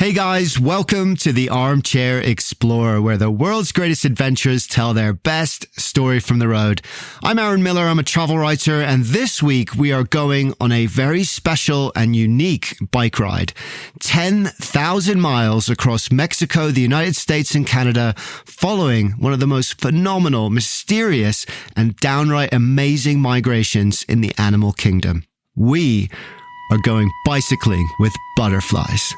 Hey guys, welcome to the Armchair Explorer, where the world's greatest adventurers tell their best story from the road. I'm Aaron Miller, I'm a travel writer, and this week we are going on a very special and unique bike ride. 10,000 miles across Mexico, the United States and Canada, following one of the most phenomenal, mysterious, and downright amazing migrations in the animal kingdom. We are going bicycling with butterflies.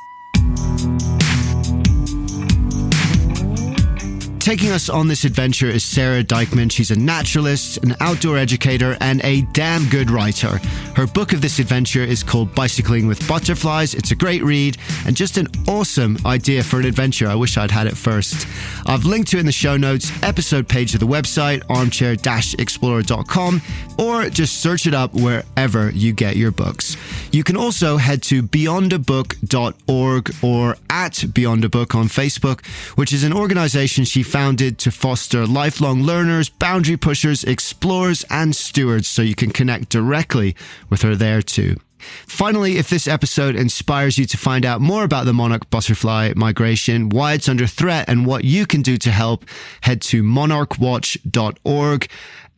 Taking us on this adventure is Sara Dykman. She's a naturalist, an outdoor educator, and a damn good writer. Her book of this adventure is called Bicycling with Butterflies. It's a great read and just an awesome idea for an adventure. I wish I'd had it first. I've linked to it in the show notes, episode page of the website, armchair-explorer.com, or just search it up wherever you get your books. You can also head to beyondabook.org or at beyondabook on Facebook, which is an organization she founded to foster lifelong learners, boundary pushers, explorers, and stewards, so you can connect directly with her there too. Finally, if this episode inspires you to find out more about the monarch butterfly migration, why it's under threat, and what you can do to help, head to monarchwatch.org,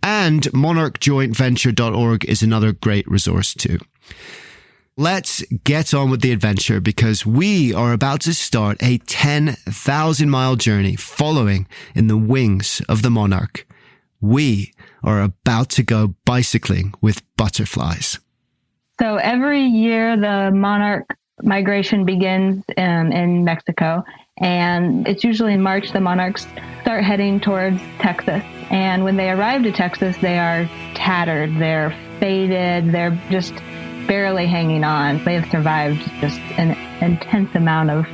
and monarchjointventure.org is another great resource too. Let's get on with the adventure, because we are about to start a 10,000-mile journey following in the wings of the monarch. We are about to go bicycling with butterflies. So every year the monarch migration begins in Mexico, and it's usually in March. The monarchs start heading towards Texas, and when they arrive to Texas, they are tattered, they're faded, they're just barely hanging on. They have survived just an intense amount of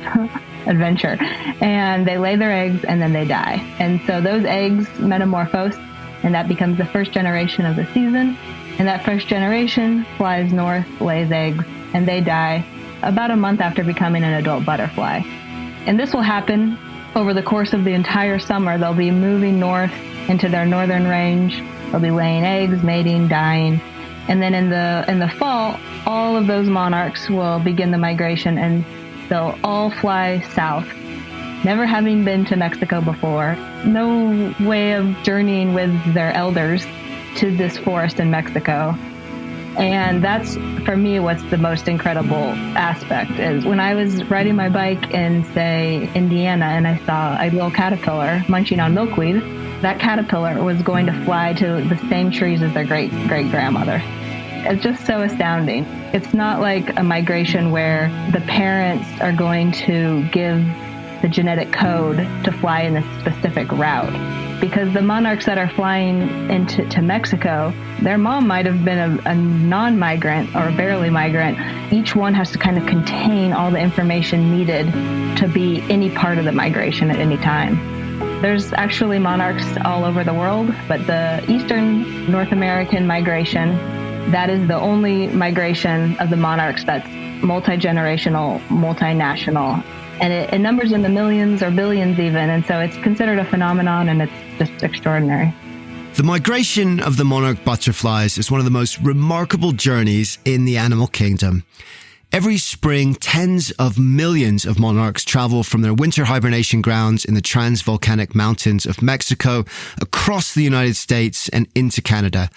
adventure, and they lay their eggs and then they die. And so those eggs metamorphose, and that becomes the first generation of the season. And that first generation flies north, lays eggs, and they die about a month after becoming an adult butterfly. And this will happen over the course of the entire summer. They'll be moving north into their northern range. They'll be laying eggs, mating, dying. And then in the fall, all of those monarchs will begin the migration, and they'll all fly south, never having been to Mexico before. No way of journeying with their elders to this forest in Mexico. And that's, for me, what's the most incredible aspect is when I was riding my bike in, say, Indiana, and I saw a little caterpillar munching on milkweed. That caterpillar was going to fly to the same trees as their great-great-grandmother. It's just so astounding. It's not like a migration where the parents are going to give the genetic code to fly in a specific route. Because the monarchs that are flying into Mexico, their mom might have been a non-migrant or barely migrant. Each one has to kind of contain all the information needed to be any part of the migration at any time. There's actually monarchs all over the world, but the Eastern North American migration, that is the only migration of the monarchs that's multi-generational, multinational. And it numbers in the millions or billions even, and so it's considered a phenomenon, and it's just extraordinary. The migration of the monarch butterflies is one of the most remarkable journeys in the animal kingdom. Every spring, tens of millions of monarchs travel from their winter hibernation grounds in the Transvolcanic Mountains of Mexico across the United States and into Canada.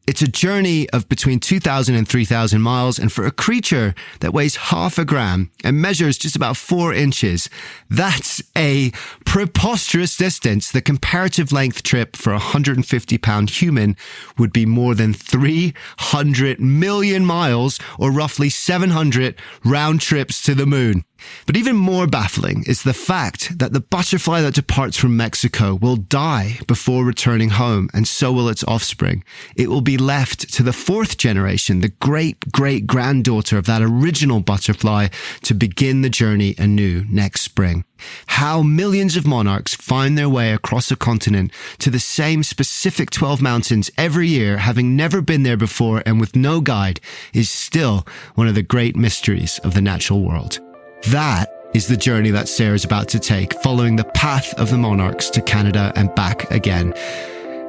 It's a journey of between 2,000 and 3,000 miles, and for a creature that weighs half a gram and measures just about 4 inches, that's a preposterous distance. The comparative length trip for a 150-pound human would be more than 300 million miles, or roughly 700 round trips to the moon. But even more baffling is the fact that the butterfly that departs from Mexico will die before returning home, and so will its offspring. It will be left to the fourth generation, the great-great-granddaughter of that original butterfly, to begin the journey anew next spring. How millions of monarchs find their way across a continent to the same specific 12 mountains every year, having never been there before and with no guide, is still one of the great mysteries of the natural world. That is the journey that Sara's about to take, following the path of the monarchs to Canada and back again.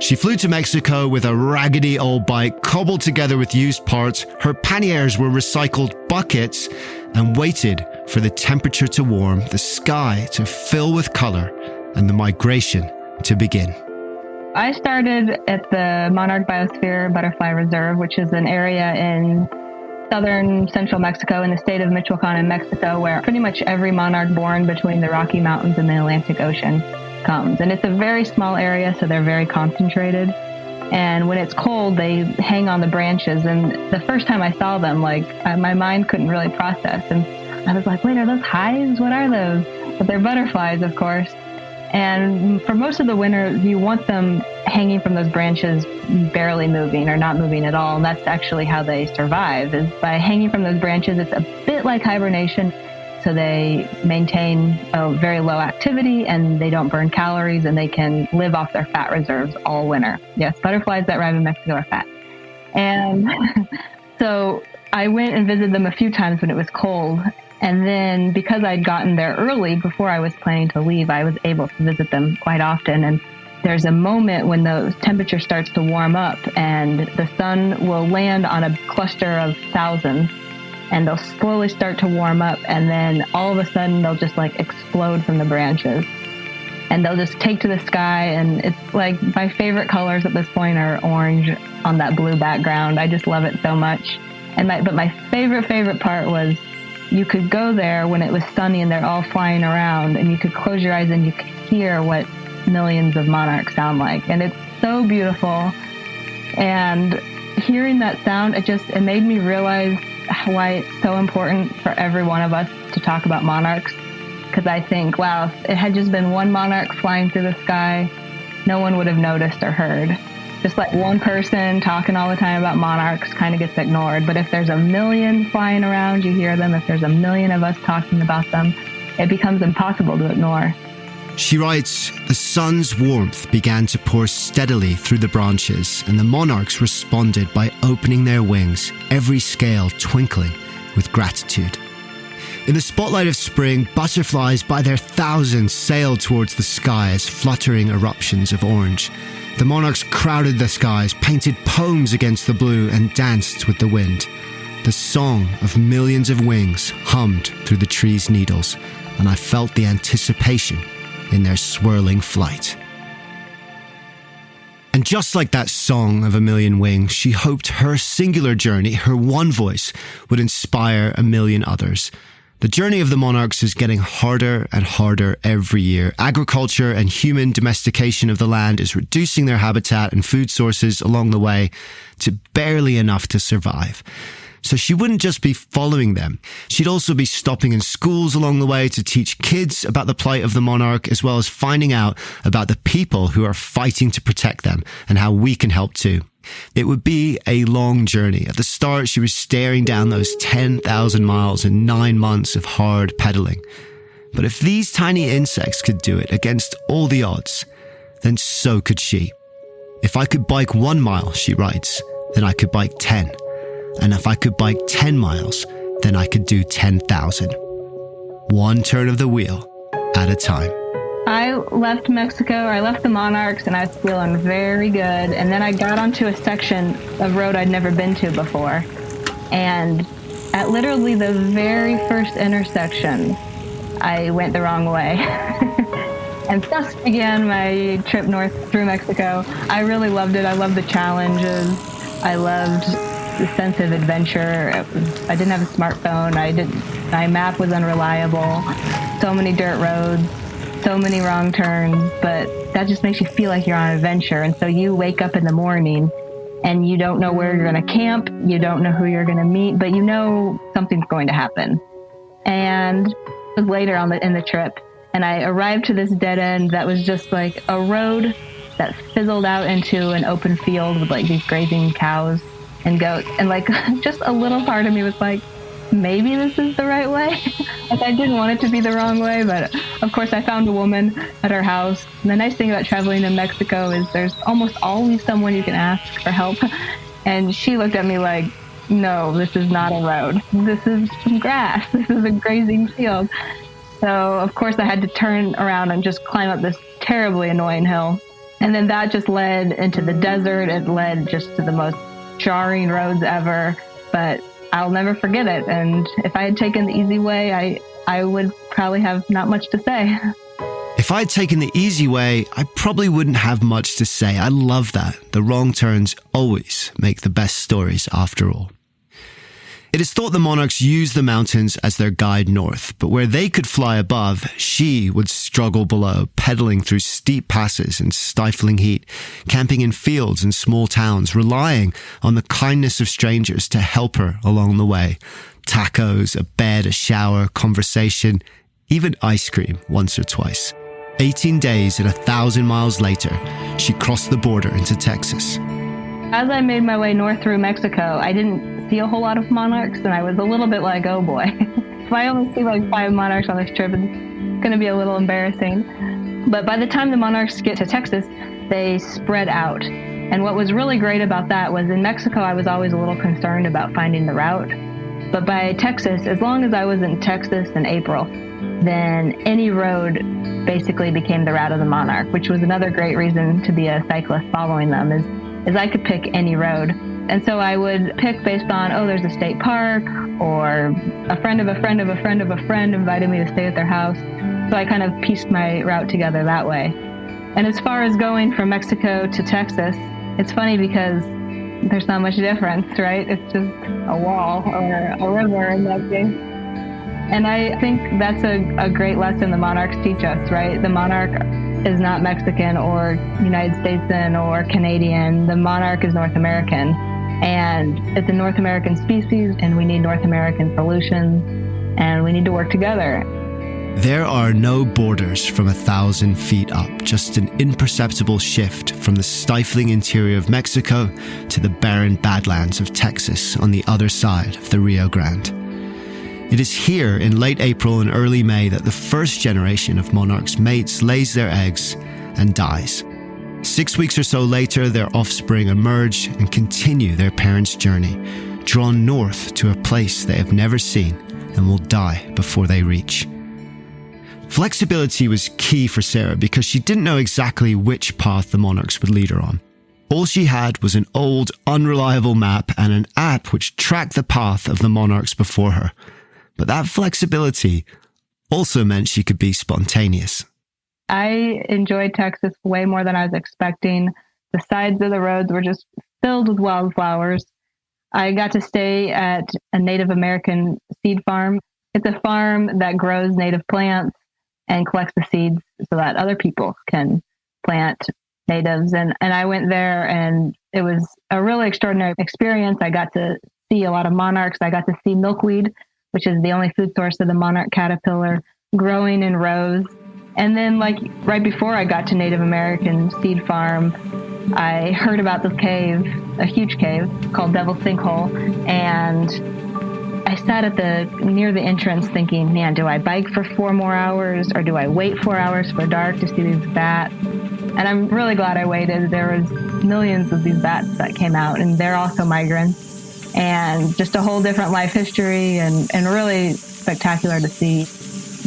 She flew to Mexico with a raggedy old bike cobbled together with used parts. Her panniers were recycled buckets, and waited for the temperature to warm, the sky to fill with color, and the migration to begin. I started at the Monarch Biosphere Butterfly Reserve, which is an area in southern central Mexico in the state of Michoacan in Mexico, where pretty much every monarch born between the Rocky Mountains and the Atlantic Ocean comes. And it's a very small area, so they're very concentrated. And when it's cold, they hang on the branches. And the first time I saw them, my mind couldn't really process. And I was like, wait, are those hives? What are those? But they're butterflies, of course. And for most of the winter, you want them hanging from those branches, barely moving or not moving at all. And that's actually how they survive, is by hanging from those branches. It's a bit like hibernation. So they maintain a very low activity and they don't burn calories, and they can live off their fat reserves all winter. Yes, butterflies that arrive in Mexico are fat. And so I went and visited them a few times when it was cold. And then because I'd gotten there early before I was planning to leave, I was able to visit them quite often. And there's a moment when the temperature starts to warm up and the sun will land on a cluster of thousands, and they'll slowly start to warm up. And then all of a sudden they'll just explode from the branches, and they'll just take to the sky. And it's my favorite colors at this point are orange on that blue background. I just love it so much. But my favorite part was, you could go there when it was sunny and they're all flying around, and you could close your eyes and you could hear what millions of monarchs sound like. And it's so beautiful. And hearing that sound, it made me realize why it's so important for every one of us to talk about monarchs. Because I think, wow, if it had just been one monarch flying through the sky, no one would have noticed or heard. Just one person talking all the time about monarchs kind of gets ignored. But if there's a million flying around, you hear them. If there's a million of us talking about them, it becomes impossible to ignore. She writes, the sun's warmth began to pour steadily through the branches, and the monarchs responded by opening their wings, every scale twinkling with gratitude. In the spotlight of spring, butterflies by their thousands sailed towards the sky as fluttering eruptions of orange. The monarchs crowded the skies, painted poems against the blue, and danced with the wind. The song of millions of wings hummed through the trees' needles, and I felt the anticipation in their swirling flight. And just like that song of a million wings, she hoped her singular journey, her one voice, would inspire a million others. The journey of the monarchs is getting harder and harder every year. Agriculture and human domestication of the land is reducing their habitat and food sources along the way to barely enough to survive. So she wouldn't just be following them. She'd also be stopping in schools along the way to teach kids about the plight of the monarch, as well as finding out about the people who are fighting to protect them and how we can help too. It would be a long journey. At the start, she was staring down those 10,000 miles in 9 months of hard pedaling. But if these tiny insects could do it against all the odds, then so could she. If I could bike 1 mile, she writes, then I could bike 10. And if I could bike 10 miles, then I could do 10,000. One turn of the wheel at a time. I left Mexico, I left the monarchs, and I was feeling very good. And then I got onto a section of road I'd never been to before. And at literally the very first intersection, I went the wrong way. And thus began my trip north through Mexico. I really loved it. I loved the challenges. I loved the sense of adventure. I didn't have a smartphone. My map was unreliable. So many dirt roads. So many wrong turns, but that just makes you feel like you're on an adventure. And so you wake up in the morning and you don't know where you're going to camp. You don't know who you're going to meet, but you know something's going to happen. And it was later in the trip, and I arrived to this dead end that was just like a road that fizzled out into an open field with these grazing cows and goats. And just a little part of me was like, maybe this is the right way. I didn't want it to be the wrong way, but of course I found a woman at her house. And the nice thing about traveling in Mexico is there's almost always someone you can ask for help. And she looked at me like, no, this is not a road. This is some grass. This is a grazing field. So of course I had to turn around and just climb up this terribly annoying hill. And then that just led into the desert. It led just to the most jarring roads ever. But I'll never forget it. And if I had taken the easy way, I would probably have not much to say. If I'd taken the easy way, I probably wouldn't have much to say. I love that. The wrong turns always make the best stories after all. It is thought the monarchs used the mountains as their guide north, but where they could fly above, she would struggle below, pedaling through steep passes and stifling heat, camping in fields and small towns, relying on the kindness of strangers to help her along the way. Tacos, a bed, a shower, conversation, even ice cream once or twice. 18 days and 1,000 miles later, she crossed the border into Texas. As I made my way north through Mexico, I didn't see a whole lot of monarchs, and I was a little bit like, oh boy, if I only see like 5 monarchs on this trip, it's going to be a little embarrassing. But by the time the monarchs get to Texas, they spread out. And what was really great about that was in Mexico, I was always a little concerned about finding the route. But by Texas, as long as I was in Texas in April, then any road basically became the route of the monarch, which was another great reason to be a cyclist following them, is I could pick any road. And so I would pick based on, there's a state park, or a friend of a friend of a friend of a friend invited me to stay at their house. So I kind of pieced my route together that way. And as far as going from Mexico to Texas, it's funny because there's not much difference, right? It's just a wall or a river in that case. And I think that's a great lesson the monarchs teach us, right? The monarch is not Mexican or United Statesman or Canadian. The monarch is North American. And it's a North American species, and we need North American solutions, and we need to work together. There are no borders from 1,000 feet up, just an imperceptible shift from the stifling interior of Mexico to the barren badlands of Texas on the other side of the Rio Grande. It is here in late April and early May that the first generation of monarchs' mates lays their eggs and dies. 6 weeks or so later, their offspring emerge and continue their parents' journey, drawn north to a place they have never seen and will die before they reach. Flexibility was key for Sara because she didn't know exactly which path the monarchs would lead her on. All she had was an old, unreliable map and an app which tracked the path of the monarchs before her. But that flexibility also meant she could be spontaneous. I enjoyed Texas way more than I was expecting. The sides of the roads were just filled with wildflowers. I got to stay at a Native American seed farm. It's a farm that grows native plants and collects the seeds so that other people can plant natives. And I went there, and it was a really extraordinary experience. I got to see a lot of monarchs. I got to see milkweed, which is the only food source of the monarch caterpillar, growing in rows. And then right before I got to Native American seed farm, I heard about this cave, a huge cave called Devil's Sinkhole. And I sat near the entrance thinking, man, do I bike for 4 more hours, or do I wait 4 hours for dark to see these bats? And I'm really glad I waited. There was millions of these bats that came out, and they're also migrants. And just a whole different life history, and really spectacular to see.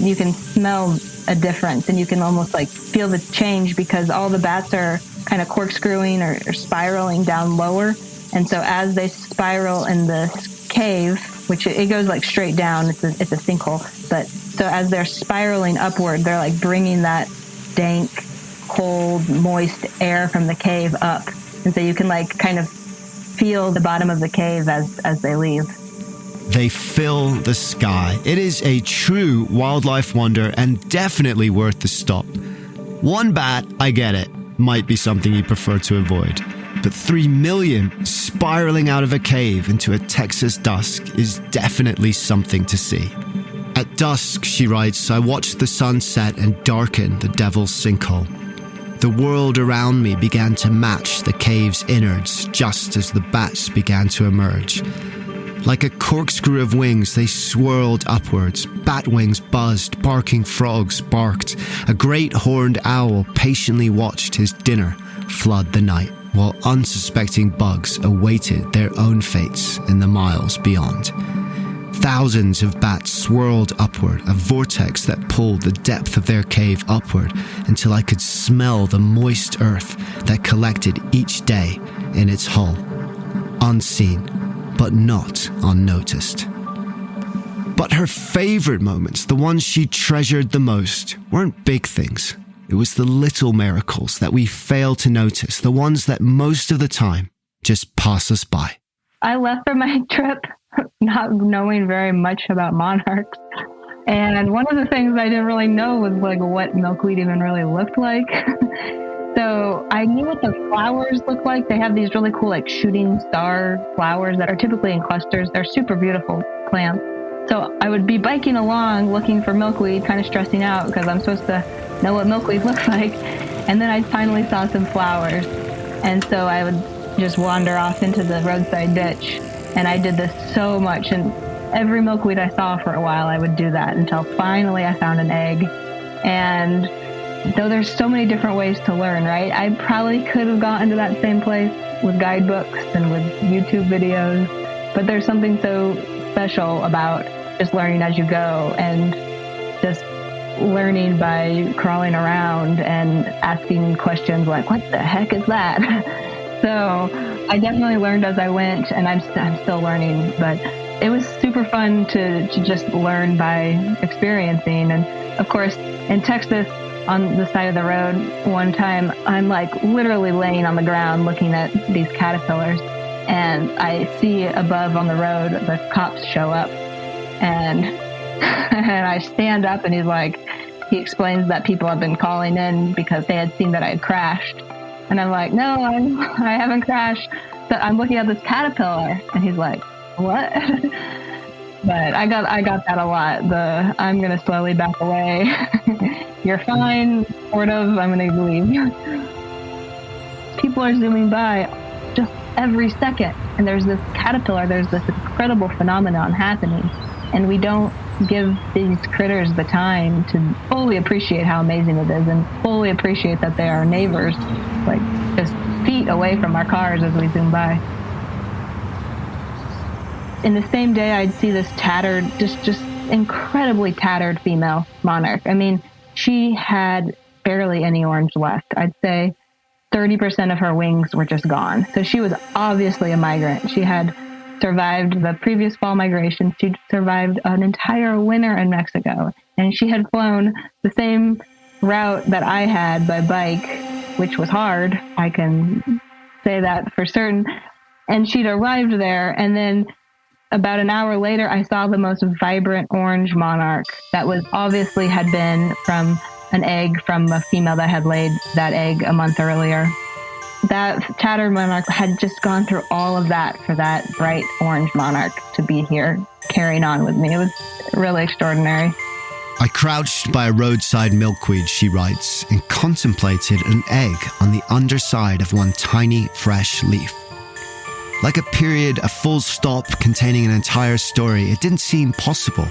You can smell a difference, and you can almost feel the change because all the bats are kind of corkscrewing or spiraling down lower. And so as they spiral in this cave, which it goes straight down, it's a sinkhole. But so as they're spiraling upward, they're bringing that dank, cold, moist air from the cave up. And so you can kind of feel the bottom of the cave as they leave. They fill the sky. It is a true wildlife wonder and definitely worth the stop. 1 bat, I get it, might be something you prefer to avoid. But 3 million spiraling out of a cave into a Texas dusk is definitely something to see. At dusk, she writes, I watched the sun set and darken the Devil's Sinkhole. The world around me began to match the cave's innards just as the bats began to emerge. Like a corkscrew of wings, they swirled upwards. Bat wings buzzed, barking frogs barked. A great horned owl patiently watched his dinner flood the night, while unsuspecting bugs awaited their own fates in the miles beyond. Thousands of bats swirled upward, a vortex that pulled the depth of their cave upward until I could smell the moist earth that collected each day in its hull. Unseen, but not unnoticed. But her favorite moments, the ones she treasured the most, weren't big things. It was the little miracles that we fail to notice, the ones that most of the time just pass us by. I left for my trip not knowing very much about monarchs. And one of the things I didn't really know was like what milkweed even really looked like. So I knew what the flowers look like. They have these really cool like shooting star flowers that are typically in clusters. They're super beautiful plants. So I would be biking along looking for milkweed, kind of stressing out because I'm supposed to know what milkweed looks like. And then I finally saw some flowers. And so I would just wander off into the roadside ditch. And I did this so much. And every milkweed I saw for a while, I would do that until finally I found an egg. And though there's so many different ways to learn, right? I probably could have gotten to that same place with guidebooks and with YouTube videos. But there's something so special about just learning as you go and just learning by crawling around and asking questions like, what the heck is that? So I definitely learned as I went, and I'm still learning, but it was super fun to just learn by experiencing. And of course, in Texas, on the side of the road, one time, I'm like literally laying on the ground looking at these caterpillars, and I see above on the road, the cops show up, and I stand up, and he explains that people have been calling in because they had seen that I had crashed. And I'm like, no, I haven't crashed. So I'm looking at this caterpillar. And he's like, what? But I got that a lot. I'm going to slowly back away. You're fine, sort of. I'm going to leave. People are zooming by just every second. And there's this caterpillar, there's this incredible phenomenon happening. And we don't give these critters the time to fully appreciate how amazing it is and fully appreciate that they are neighbors, like just feet away from our cars as we zoom by. In the same day, I'd see this tattered, just incredibly tattered female monarch. I mean, she had barely any orange left. I'd say 30% of her wings were just gone. So she was obviously a migrant. She had survived the previous fall migration. She survived an entire winter in Mexico. And she had flown the same route that I had by bike, which was hard. I can say that for certain. And she'd arrived there. And then about an hour later, I saw the most vibrant orange monarch that was obviously had been from an egg from a female that had laid that egg a month earlier. That tattered monarch had just gone through all of that for that bright orange monarch to be here carrying on with me. It was really extraordinary. I crouched by a roadside milkweed, she writes, and contemplated an egg on the underside of one tiny, fresh leaf. Like a period, a full stop containing an entire story, it didn't seem possible.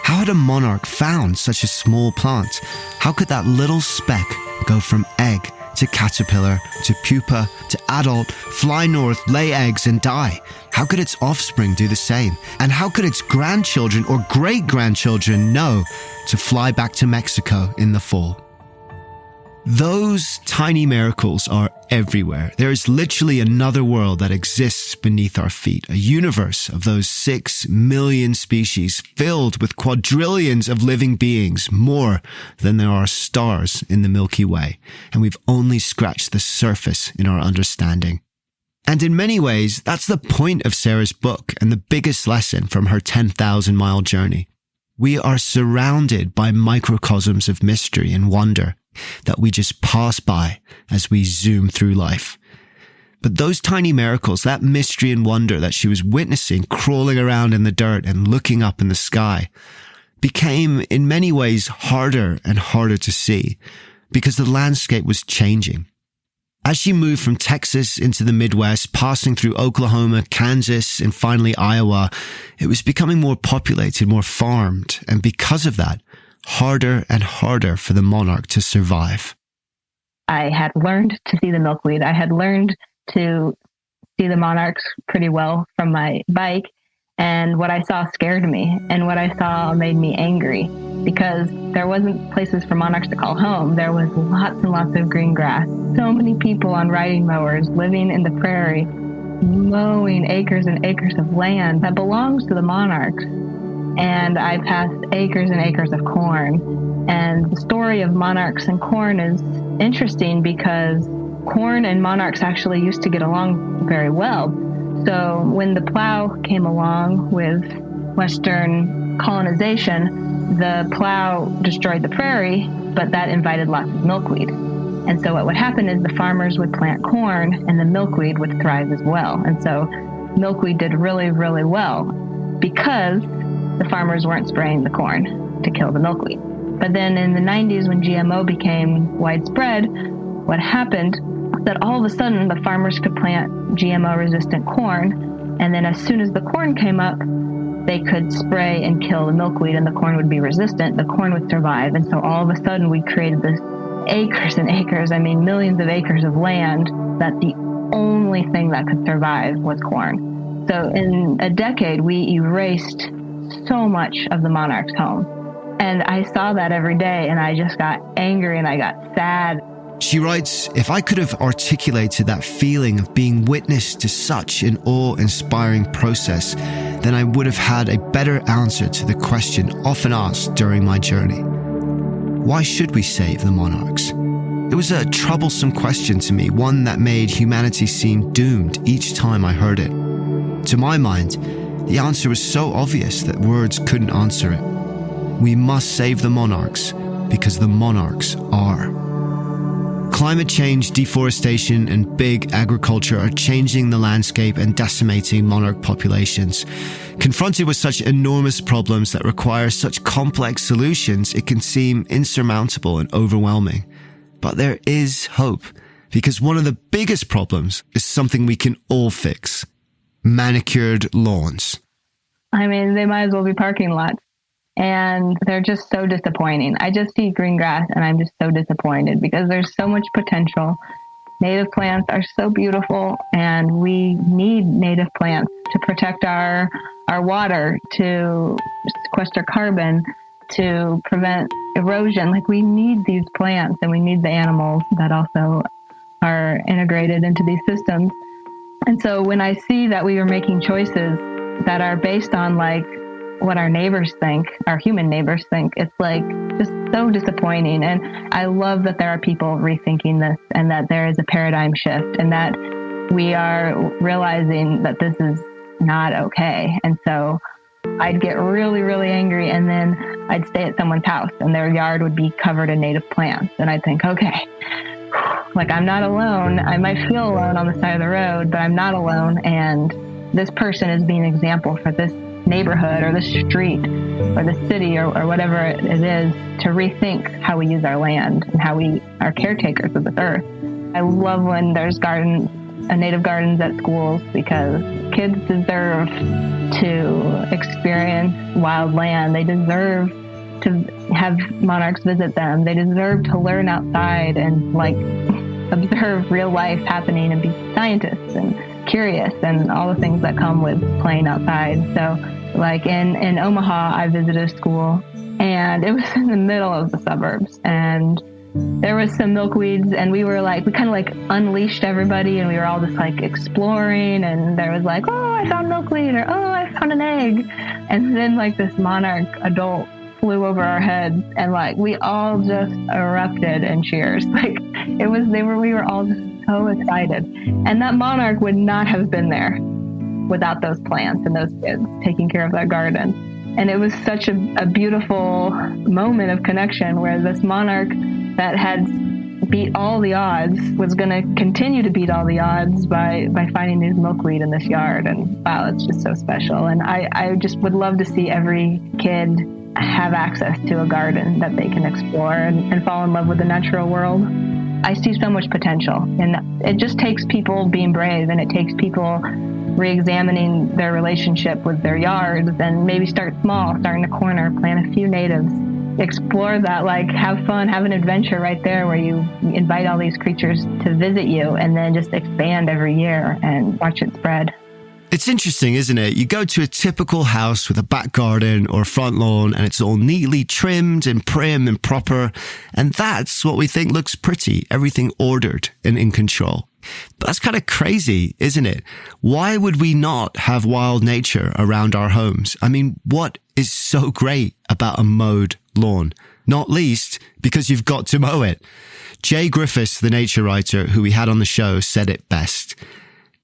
How had a monarch found such a small plant? How could that little speck go from egg to caterpillar, to pupa, to adult, fly north, lay eggs and die? How could its offspring do the same? And how could its grandchildren or great-grandchildren know to fly back to Mexico in the fall? Those tiny miracles are everywhere. There is literally another world that exists beneath our feet, a universe of those 6 million species filled with quadrillions of living beings, more than there are stars in the Milky Way. And we've only scratched the surface in our understanding. And in many ways, that's the point of Sara's book and the biggest lesson from her 10,000-mile journey. We are surrounded by microcosms of mystery and wonder that we just pass by as we zoom through life. But those tiny miracles, that mystery and wonder that she was witnessing crawling around in the dirt and looking up in the sky, became in many ways harder and harder to see because the landscape was changing. As she moved from Texas into the Midwest, passing through Oklahoma, Kansas, and finally Iowa, it was becoming more populated, more farmed, and because of that, harder and harder for the monarch to survive. I had learned to see the milkweed. I had learned to see the monarchs pretty well from my bike. And what I saw scared me. And what I saw made me angry because there wasn't places for monarchs to call home. There was lots and lots of green grass. So many people on riding mowers living in the prairie. mowing acres and acres of land that belongs to the monarchs. And I passed acres and acres of corn. And the story of monarchs and corn is interesting because corn and monarchs actually used to get along very well. So when the plow came along with Western colonization, the plow destroyed the prairie, but that invited lots of milkweed. And so what would happen is the farmers would plant corn and the milkweed would thrive as well. And so milkweed did really, really well because the farmers weren't spraying the corn to kill the milkweed. But then in the 90s, when GMO became widespread, what happened was that all of a sudden the farmers could plant GMO-resistant corn, and then as soon as the corn came up, they could spray and kill the milkweed, and the corn would be resistant, the corn would survive. And so all of a sudden we created this acres and acres, millions of acres of land that the only thing that could survive was corn. So in a decade, we erased so much of the monarch's home. And I saw that every day, and I just got angry and I got sad. She writes, if I could have articulated that feeling of being witness to such an awe-inspiring process, then I would have had a better answer to the question often asked during my journey. Why should we save the monarchs? It was a troublesome question to me, one that made humanity seem doomed each time I heard it. To my mind, the answer was so obvious that words couldn't answer it. We must save the monarchs because the monarchs are. Climate change, deforestation, and big agriculture are changing the landscape and decimating monarch populations. Confronted with such enormous problems that require such complex solutions, it can seem insurmountable and overwhelming. But there is hope, because one of the biggest problems is something we can all fix: manicured lawns. They might as well be parking lots. And they're just so disappointing. I just see green grass and I'm just so disappointed because there's so much potential. Native plants are so beautiful, and we need native plants to protect our water, to sequester carbon, to prevent erosion. We need these plants, and we need the animals that also are integrated into these systems. And so when I see that we are making choices that are based on what our neighbors think, our human neighbors think, it's just so disappointing. And I love that there are people rethinking this, and that there is a paradigm shift, and that we are realizing that this is not okay. And so I'd get really, really angry, and then I'd stay at someone's house and their yard would be covered in native plants. And I'd think, okay, I'm not alone. I might feel alone on the side of the road, but I'm not alone. And this person is being an example for this neighborhood or the street or the city or whatever it is, to rethink how we use our land and how we are caretakers of this earth. I love when there's native gardens at schools, because kids deserve to experience wild land. They deserve to have monarchs visit them. They deserve to learn outside and observe real life happening and be scientists and curious and all the things that come with playing outside. So in Omaha, I visited a school, and it was in the middle of the suburbs, and there was some milkweeds, and we kind of unleashed everybody, and we were all just exploring, and there was oh, I found milkweed, or oh, I found an egg. And then this monarch adult flew over our heads, and we all just erupted in cheers. We were all just so excited. And that monarch would not have been there without those plants and those kids taking care of that garden. And it was such a beautiful moment of connection, where this monarch that had beat all the odds was going to continue to beat all the odds by finding these milkweed in this yard. And wow, it's just so special. And I just would love to see every kid have access to a garden that they can explore and fall in love with the natural world. I see so much potential, and it just takes people being brave, and it takes people re-examining their relationship with their yards, and maybe start small, start in a corner, plant a few natives, explore that, have fun, have an adventure right there where you invite all these creatures to visit you, and then just expand every year and watch it spread. It's interesting, isn't it? You go to a typical house with a back garden or a front lawn, and it's all neatly trimmed and prim and proper. And that's what we think looks pretty, everything ordered and in control. But that's kind of crazy, isn't it? Why would we not have wild nature around our homes? I mean, what is so great about a mowed lawn? Not least because you've got to mow it. Jay Griffiths, the nature writer who we had on the show, said it best.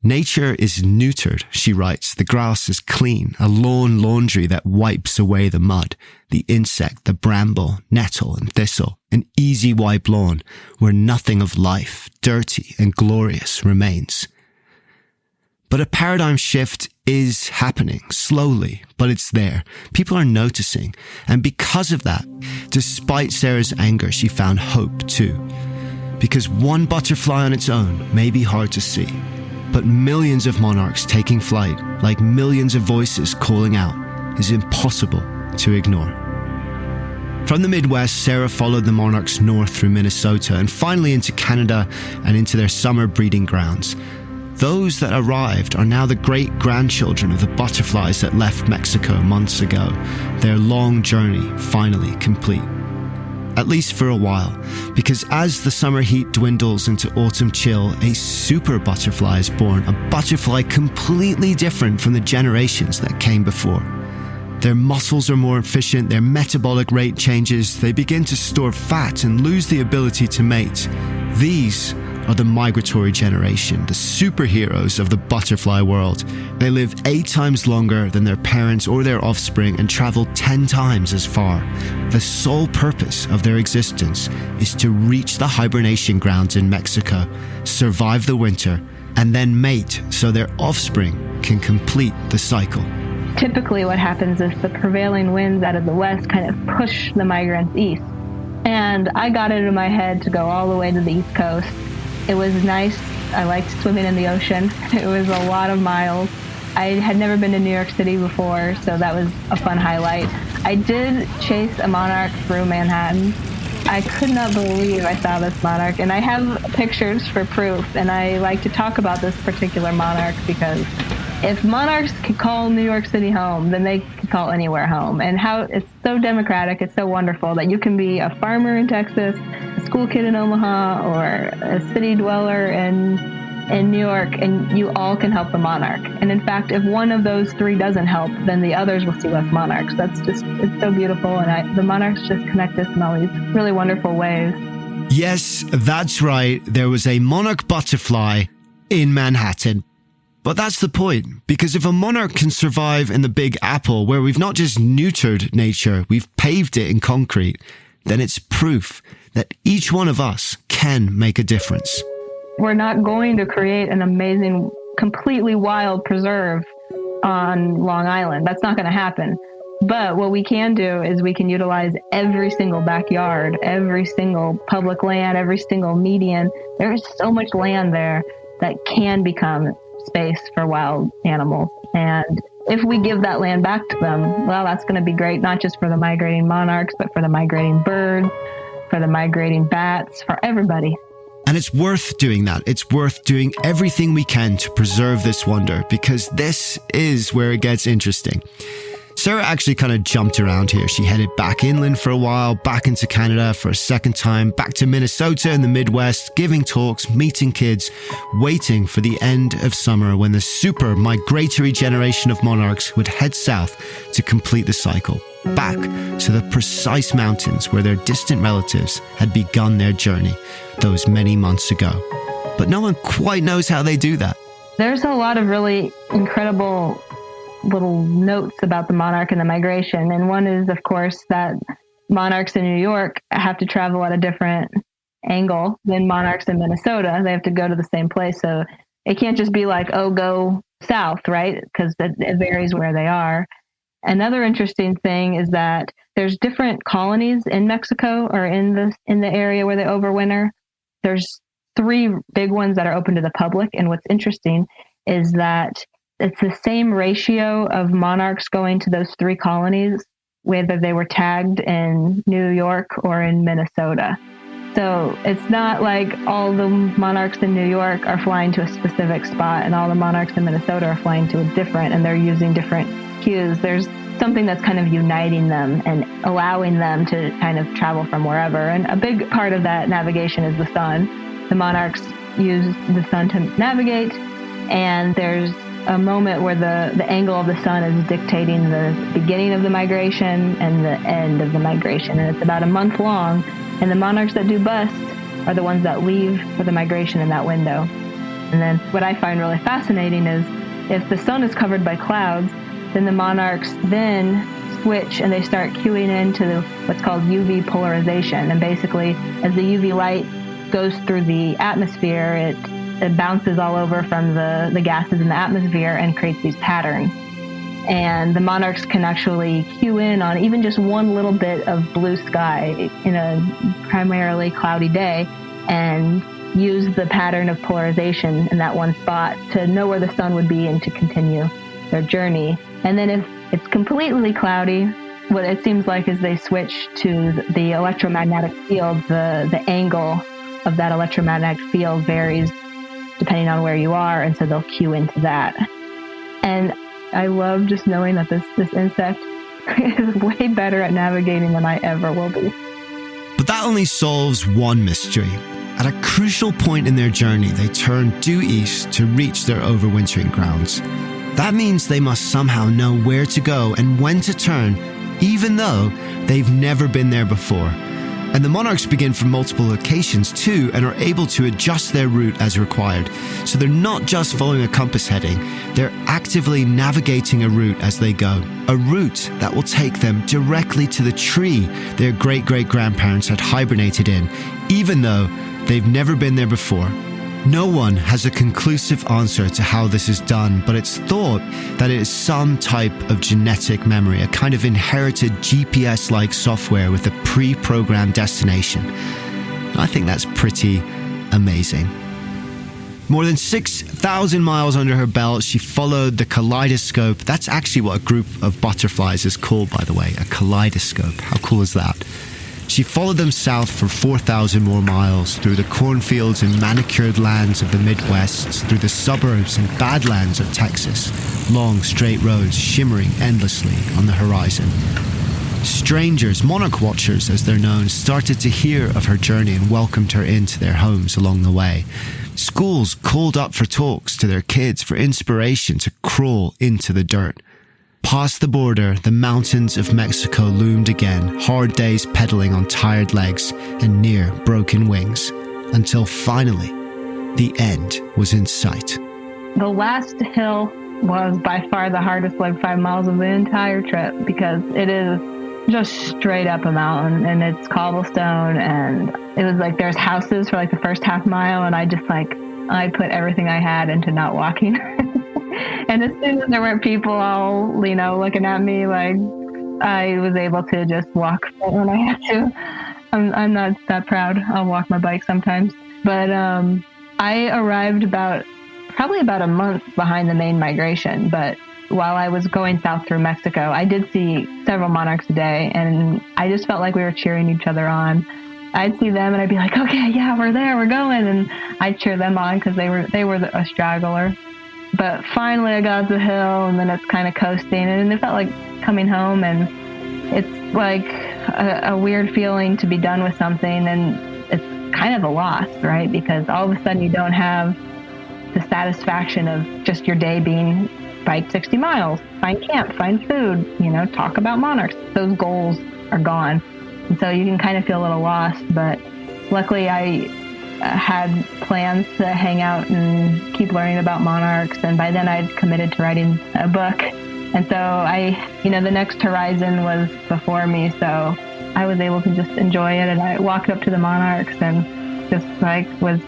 Nature is neutered, she writes. The grass is clean, a lawn laundry that wipes away the mud, the insect, the bramble, nettle and thistle. An easy wipe lawn where nothing of life, dirty and glorious, remains. But a paradigm shift is happening slowly, but it's there. People are noticing. And because of that, despite Sarah's anger, she found hope too. Because one butterfly on its own may be hard to see, but millions of monarchs taking flight, like millions of voices calling out, is impossible to ignore. From the Midwest, Sarah followed the monarchs north through Minnesota and finally into Canada and into their summer breeding grounds. Those that arrived are now the great-grandchildren of the butterflies that left Mexico months ago, their long journey finally complete. At least for a while, because as the summer heat dwindles into autumn chill, a super butterfly is born, a butterfly completely different from the generations that came before. Their muscles are more efficient, their metabolic rate changes, they begin to store fat and lose the ability to mate. These are the migratory generation, the superheroes of the butterfly world. They live 8 times longer than their parents or their offspring and travel 10 times as far. The sole purpose of their existence is to reach the hibernation grounds in Mexico, survive the winter, and then mate so their offspring can complete the cycle. Typically what happens is the prevailing winds out of the west kind of push the migrants east. And I got it in my head to go all the way to the East Coast. It was nice. I liked swimming in the ocean. It was a lot of miles. I had never been to New York City before, so that was a fun highlight. I did chase a monarch through Manhattan. I could not believe I saw this monarch, and I have pictures for proof, and I like to talk about this particular monarch because if monarchs could call New York City home, then they could call anywhere home. And how it's so democratic, it's so wonderful that you can be a farmer in Texas, a school kid in Omaha, or a city dweller in New York, and you all can help the monarch. And in fact, if one of those 3 doesn't help, then the others will see less monarchs. It's so beautiful, and the monarchs just connect us in all these really wonderful ways. Yes, that's right. There was a monarch butterfly in Manhattan. But that's the point, because if a monarch can survive in the Big Apple, where we've not just neutered nature, we've paved it in concrete, then it's proof that each one of us can make a difference. We're not going to create an amazing, completely wild preserve on Long Island. That's not going to happen. But what we can do is we can utilize every single backyard, every single public land, every single median. There is so much land there that can become space for wild animals. And if we give that land back to them, well, that's going to be great, not just for the migrating monarchs, but for the migrating birds, for the migrating bats, for everybody. And it's worth doing that. It's worth doing everything we can to preserve this wonder, because this is where it gets interesting. Sarah actually kind of jumped around here. She headed back inland for a while, back into Canada for a second time, back to Minnesota in the Midwest, giving talks, meeting kids, waiting for the end of summer when the super migratory generation of monarchs would head south to complete the cycle, back to the precise mountains where their distant relatives had begun their journey those many months ago. But no one quite knows how they do that. There's a lot of really incredible little notes about the monarch and the migration. And one is, of course, that monarchs in New York have to travel at a different angle than monarchs in Minnesota. They have to go to the same place. So it can't just be like, oh, go south, right? Because it varies where they are. Another interesting thing is that there's different colonies in Mexico or in the area where they overwinter. There's 3 big ones that are open to the public. And what's interesting is that it's the same ratio of monarchs going to those 3 colonies, whether they were tagged in New York or in Minnesota. So it's not like all the monarchs in New York are flying to a specific spot and all the monarchs in Minnesota are flying to a different, and they're using different cues. There's something that's kind of uniting them and allowing them to kind of travel from wherever. And a big part of that navigation is the sun. The monarchs use the sun to navigate. And there's a moment where the angle of the sun is dictating the beginning of the migration and the end of the migration. And it's about a month long. And the monarchs that do bust are the ones that leave for the migration in that window. And then what I find really fascinating is if the sun is covered by clouds, then the monarchs then switch and they start cueing into what's called UV polarization. And basically, as the UV light goes through the atmosphere, it bounces all over from the gases in the atmosphere and creates these patterns. And the monarchs can actually cue in on even just one little bit of blue sky in a primarily cloudy day and use the pattern of polarization in that one spot to know where the sun would be and to continue their journey. And then if it's completely cloudy, what it seems like is they switch to the electromagnetic field. The angle of that electromagnetic field varies depending on where you are, and so they'll cue into that. And I love just knowing that this insect is way better at navigating than I ever will be. But that only solves one mystery. At a crucial point in their journey, they turn due east to reach their overwintering grounds. That means they must somehow know where to go and when to turn, even though they've never been there before. And the monarchs begin from multiple locations too and are able to adjust their route as required. So they're not just following a compass heading, they're actively navigating a route as they go. A route that will take them directly to the tree their great-great-grandparents had hibernated in, even though they've never been there before. No one has a conclusive answer to how this is done, but it's thought that it is some type of genetic memory, a kind of inherited GPS-like software with a pre-programmed destination. I think that's pretty amazing. More than 6,000 miles under her belt, she followed the kaleidoscope. That's actually what a group of butterflies is called, by the way, a kaleidoscope. How cool is that? She followed them south for 4,000 more miles, through the cornfields and manicured lands of the Midwest, through the suburbs and badlands of Texas, long straight roads shimmering endlessly on the horizon. Strangers, monarch watchers as they're known, started to hear of her journey and welcomed her into their homes along the way. Schools called up for talks to their kids for inspiration to crawl into the dirt. Past the border, the mountains of Mexico loomed again, hard days pedaling on tired legs and near broken wings, until finally, the end was in sight. The last hill was by far the hardest 5 miles of the entire trip because it is just straight up a mountain and it's cobblestone, and it was like there's houses for the first half mile, and I put everything I had into not walking. And as soon as there weren't people all, looking at me, I was able to just walk when I had to. I'm not that proud. I'll walk my bike sometimes. But I arrived probably about a month behind the main migration. But while I was going south through Mexico, I did see several monarchs a day, and I just felt like we were cheering each other on. I'd see them and I'd be like, okay, yeah, we're there, we're going. And I'd cheer them on because they were a straggler. But finally I got up the hill, and then it's kind of coasting, and it felt like coming home, and it's like a weird feeling to be done with something, and it's kind of a loss, right? Because all of a sudden you don't have the satisfaction of just your day being bike 60 miles, find camp, find food, talk about monarchs. Those goals are gone. And so you can kind of feel a little lost, but luckily I had plans to hang out and keep learning about monarchs, and by then I'd committed to writing a book, and so the next horizon was before me, so I was able to just enjoy it, and I walked up to the monarchs and just was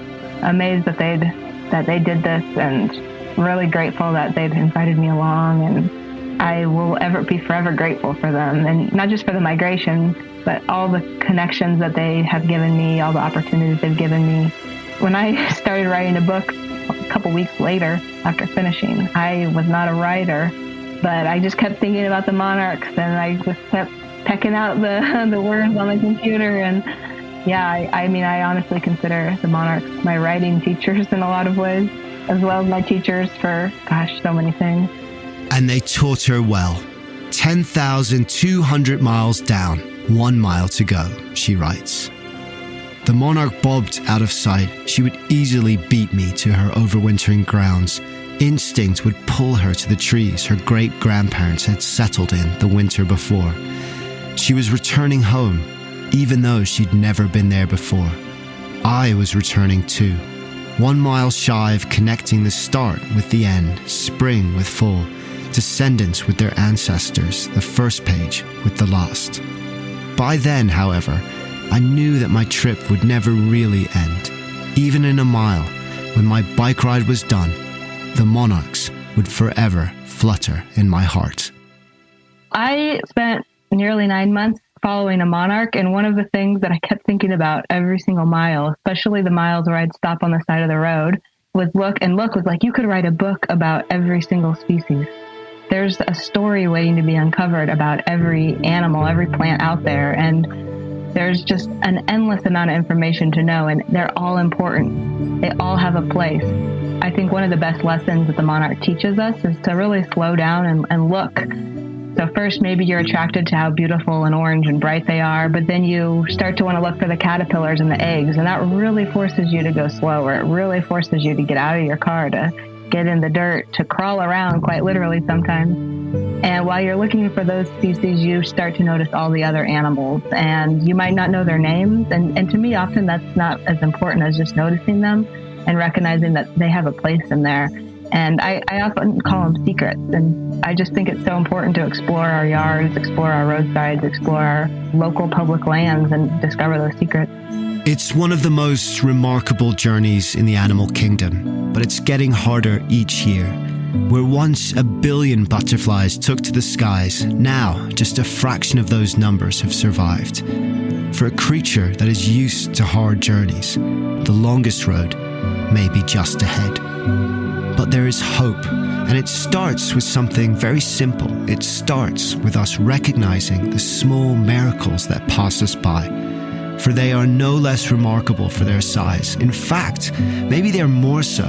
amazed that they did this, and really grateful that they'd invited me along, and I will be forever grateful for them, and not just for the migration, but all the connections that they have given me, all the opportunities they've given me. When I started writing a book a couple weeks later after finishing, I was not a writer, but I just kept thinking about the monarchs, and I just kept pecking out the words on the computer. And yeah, I honestly consider the monarchs my writing teachers in a lot of ways, as well as my teachers for, so many things. And they taught her well. 10,200 miles down, 1 mile to go, she writes. the monarch bobbed out of sight, she would easily beat me to her overwintering grounds. Instinct would pull her to the trees her great-grandparents had settled in the winter before. She was returning home, even though she'd never been there before. I was returning too, 1 mile shy of connecting the start with the end, spring with fall, descendants with their ancestors, the first page with the last. By then, however, I knew that my trip would never really end. Even in a mile, when my bike ride was done, the monarchs would forever flutter in my heart. I spent nearly 9 months following a monarch, and one of the things that I kept thinking about every single mile, especially the miles where I'd stop on the side of the road, was look was like, you could write a book about every single species. There's a story waiting to be uncovered about every animal, every plant out there, and there's just an endless amount of information to know, and they're all important. They all have a place. I think one of the best lessons that the monarch teaches us is to really slow down and look. So first, maybe you're attracted to how beautiful and orange and bright they are, but then you start to want to look for the caterpillars and the eggs, and that really forces you to go slower. It really forces you to get out of your car, to get in the dirt, to crawl around, quite literally sometimes. And while you're looking for those species, you start to notice all the other animals, and you might not know their names. And to me, often that's not as important as just noticing them and recognizing that they have a place in there. And I often call them secrets. And I just think it's so important to explore our yards, explore our roadsides, explore our local public lands, and discover those secrets. It's one of the most remarkable journeys in the animal kingdom, but it's getting harder each year. Where once 1 billion butterflies took to the skies, now just a fraction of those numbers have survived. For a creature that is used to hard journeys, the longest road may be just ahead. But there is hope, and it starts with something very simple. It starts with us recognizing the small miracles that pass us by. For they are no less remarkable for their size. In fact, maybe they're more so.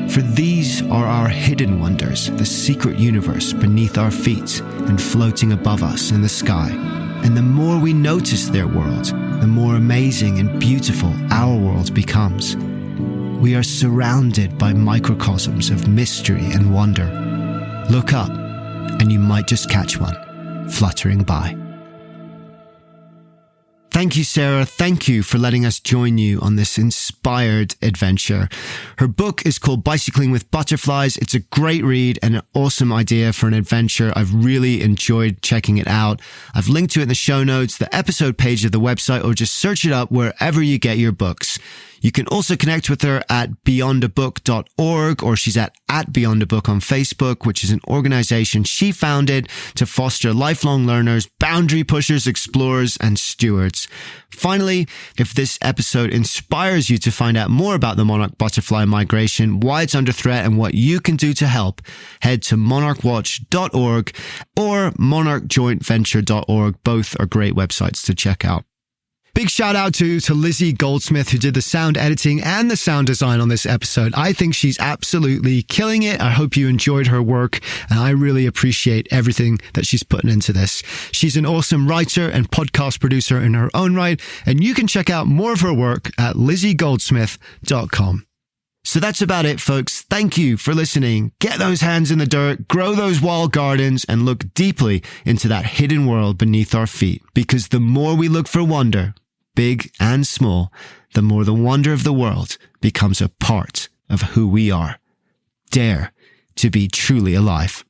For these are our hidden wonders, the secret universe beneath our feet and floating above us in the sky. And the more we notice their world, the more amazing and beautiful our world becomes. We are surrounded by microcosms of mystery and wonder. Look up, and you might just catch one fluttering by. Thank you, Sara. Thank you for letting us join you on this inspired adventure. Her book is called Bicycling with Butterflies. It's a great read and an awesome idea for an adventure. I've really enjoyed checking it out. I've linked to it in the show notes, the episode page of the website, or just search it up wherever you get your books. You can also connect with her at beyondabook.org, or she's at @beyondabook on Facebook, which is an organization she founded to foster lifelong learners, boundary pushers, explorers, and stewards. Finally, if this episode inspires you to find out more about the monarch butterfly migration, why it's under threat, and what you can do to help, head to monarchwatch.org or monarchjointventure.org. Both are great websites to check out. Big shout out to Lizzie Goldsmith, who did the sound editing and the sound design on this episode. I think she's absolutely killing it. I hope you enjoyed her work, and I really appreciate everything that she's putting into this. She's an awesome writer and podcast producer in her own right, and you can check out more of her work at lizziegoldsmith.com. So that's about it, folks. Thank you for listening. Get those hands in the dirt, grow those wild gardens, and look deeply into that hidden world beneath our feet. Because the more we look for wonder, big and small, the more the wonder of the world becomes a part of who we are. Dare to be truly alive.